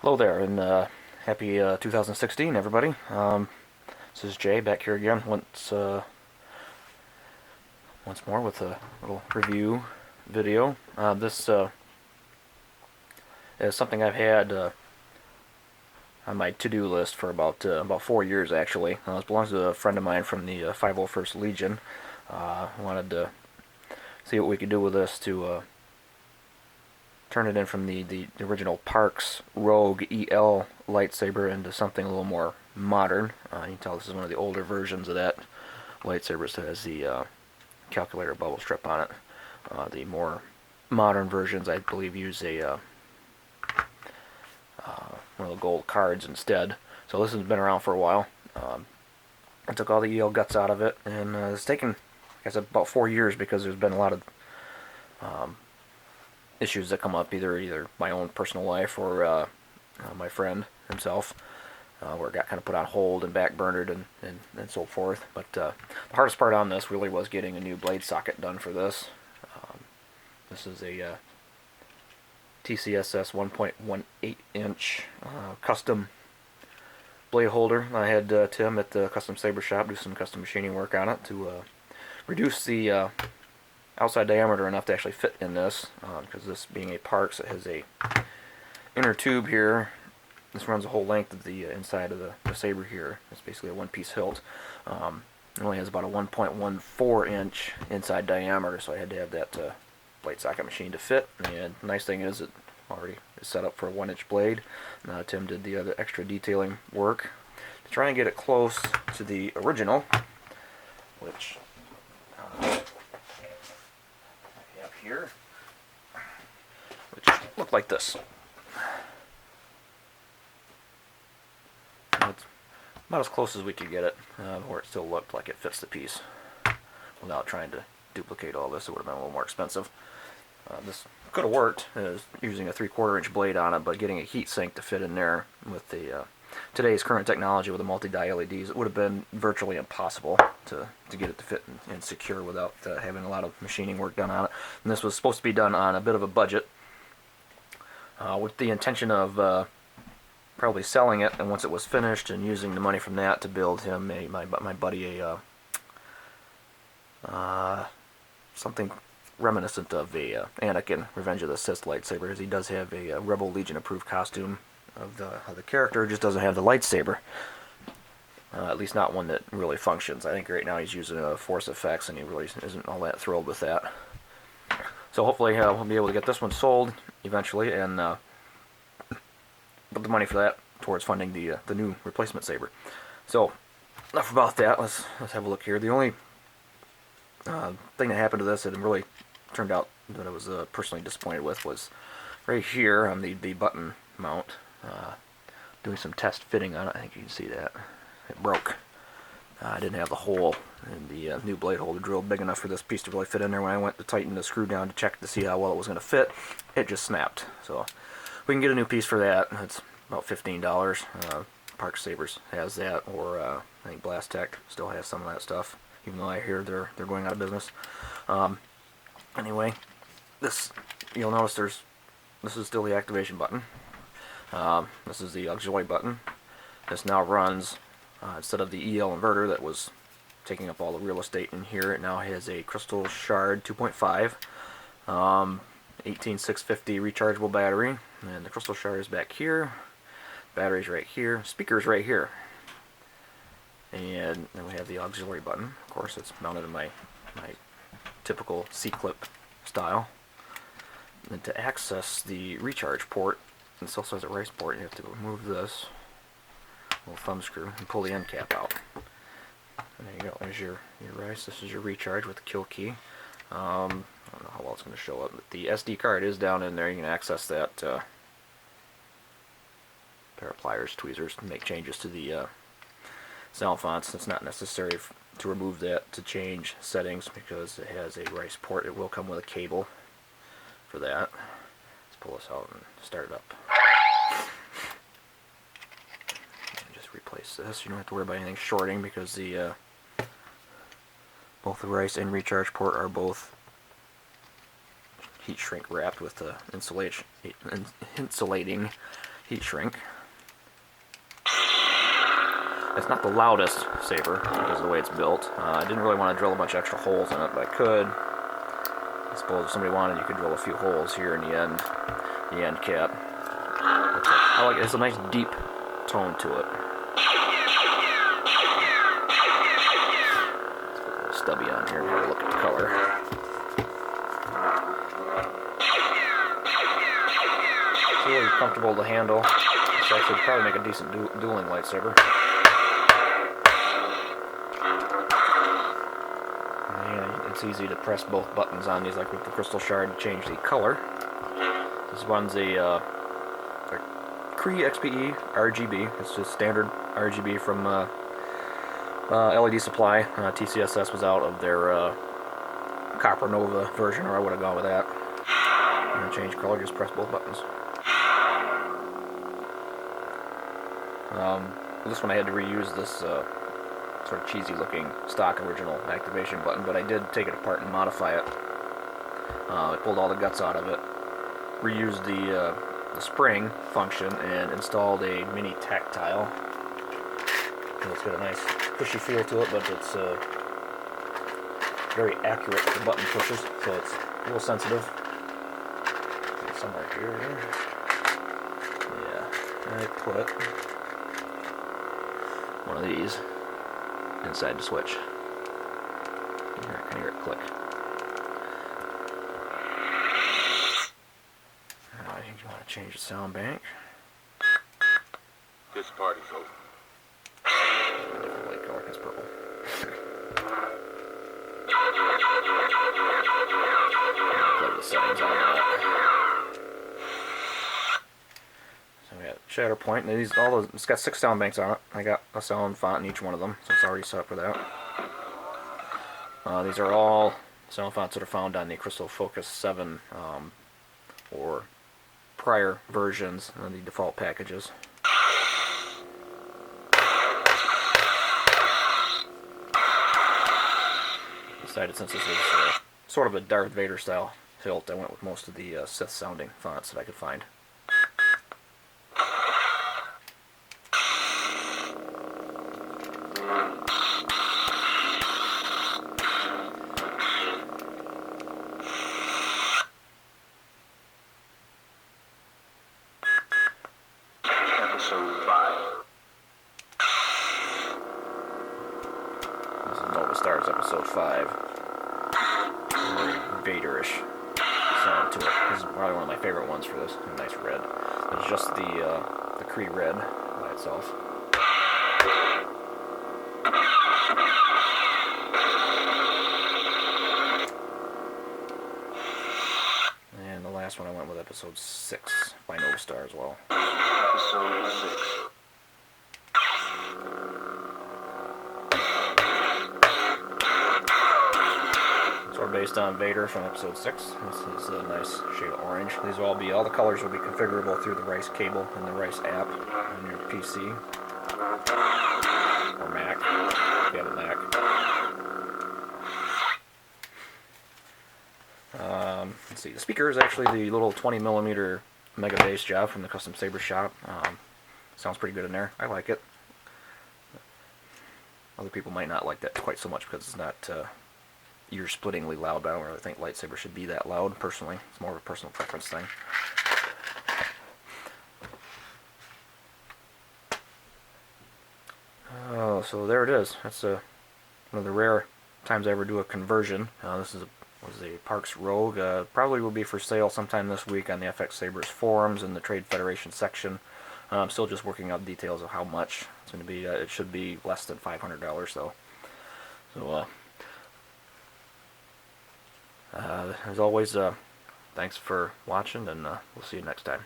Hello there, and happy 2016, everybody. This is Jay back here again once more with a little review video. This is something I've had on my to-do list for about 4 years actually. It belongs to a friend of mine from the 501st Legion. Wanted to see what we could do with this to turn it in from the original Parks Rogue EL lightsaber into something a little more modern. You can tell this is one of the older versions of that lightsaber. It has the calculator bubble strip on it. The more modern versions, I believe, use one of the gold cards instead. So this has been around for a while. I took all the EL guts out of it, and it's taken, I guess, about 4 years because there's been a lot of issues that come up, either my own personal life or my friend himself, where it got kind of put on hold and backburnered and so forth. But the hardest part on this really was getting a new blade socket done for this. This is a TCSS 1.18 inch custom blade holder. I had Tim at the custom saber shop do some custom machining work on it to reduce the outside diameter enough to actually fit in this, because this being a Parks, it has a inner tube here. This runs the whole length of the inside of the saber here. It's basically a one-piece hilt. It only has about a 1.14 inch inside diameter, so I had to have that blade socket machine to fit. And the nice thing is it already is set up for a 1-inch blade. Tim did the other extra detailing work to try and get it close to the original, which here, which look like this. It's about as close as we could get it, where it still looked like it fits the piece. Without trying to duplicate all this, it would have been a little more expensive. This could have worked using a 3/4 inch blade on it, but getting a heat sink to fit in there with the today's current technology with the multi-die LEDs, it would have been virtually impossible to get it to fit and secure without having a lot of machining work done on it. And this was supposed to be done on a bit of a budget, with the intention of probably selling it, and once it was finished, and using the money from that to build him my buddy something reminiscent of a Anakin Revenge of the Sith lightsaber, as he does have a Rebel Legion approved costume of the character, just doesn't have the lightsaber. At least not one that really functions. I think right now he's using Force effects, and he really isn't all that thrilled with that. So hopefully we'll be able to get this one sold eventually, and put the money for that towards funding the new replacement saber. So enough about that. Let's have a look here. The only thing that happened to this that really turned out that I was personally disappointed with was right here on the button mount. Doing some test fitting on it, I think you can see that it broke. I didn't have the hole in the new blade holder drilled big enough for this piece to really fit in there. When I went to tighten the screw down to check to see how well it was going to fit, it just snapped. So we can get a new piece for that. It's about $15. Park Sabers has that, or I think Blast Tech still has some of that stuff, even though I hear they're going out of business. Anyway, you'll notice this is still the activation button. This is the auxiliary button. This now runs, instead of the EL inverter that was taking up all the real estate in here, it now has a Crystal Shard 2.5, 18650 rechargeable battery, and the Crystal Shard is back here, battery's right here, speakers right here, and then we have the auxiliary button. Of course, it's mounted in my typical C-clip style. And then to access the recharge port, and this also has a rice port, you have to remove this little thumb screw and pull the end cap out. And there you go, there's your rice. This is your recharge with the kill key. I don't know how well it's going to show up, but the SD card is down in there. You can access that pair of pliers, tweezers, to make changes to the sound fonts. It's not necessary to remove that to change settings because it has a rice port. It will come with a cable for that. Let's pull this out and start it up. And just replace this. You don't have to worry about anything shorting because the both the rice and recharge port are both heat shrink wrapped with insulating heat shrink. It's not the loudest saber because of the way it's built. I didn't really want to drill a bunch of extra holes in it, but I could. I suppose if somebody wanted, you could drill a few holes here in the end cap. I like it. It's a nice deep tone to it. Let's put a little stubby on here and have a look at the color. It's really comfortable to handle. This actually would probably make a decent dueling lightsaber. And it's easy to press both buttons on these, like with the crystal shard, to change the color. This one's a Cree XPE RGB. It's just standard RGB from LED Supply. TCSS was out of their Copper Nova version, or I would have gone with that. And to change color, just press both buttons. This one I had to reuse this sort of cheesy looking stock original activation button, but I did take it apart and modify it. I pulled all the guts out of it, reused the spring function, and installed a mini tactile. And it's got a nice cushy feel to it, but it's very accurate with the button pushes, so it's a little sensitive. Somewhere here. Yeah, I put one of these inside the switch. I can hear it click. I think you want to change the sound bank. This party's over. Different light color, it's purple. Play the settings on that. So we got shatter point. And it's got 6 sound banks on it. I got a sound font in each one of them, so it's already set up for that. These are all sound fonts that are found on the Crystal Focus 7 or prior versions of the default packages. Decided, since this is sort of a Darth Vader style hilt, I went with most of the Sith sounding fonts that I could find. Episode 5. This is Nova Stars Episode 5. Very Vaderish sound to it. This is probably one of my favorite ones for this. A nice red. It's just the Cree red by itself. And the last one I went with Episode 6 by Nova Star as well. Episode 6. Sort of based on Vader from Episode 6. This is a nice shade of orange. These will all the colors will be configurable through the Rice cable and the Rice app on your PC or Mac, if you have a Mac. Let's see, the speaker is actually the little 20mm Mega Bass job from the Custom Sabers shop. Sounds pretty good in there. I like it. Other people might not like that quite so much because it's not ear-splittingly loud, but I don't really think lightsaber should be that loud, personally. It's more of a personal preference thing. Oh, so there it is. That's one of the rare times I ever do a conversion. This was a Parks Rogue. Probably will be for sale sometime this week on the FX Sabers forums in the Trade Federation section. I'm still just working out details of how much it's going to be. It should be less than $500 though. So, as always, thanks for watching, and we'll see you next time.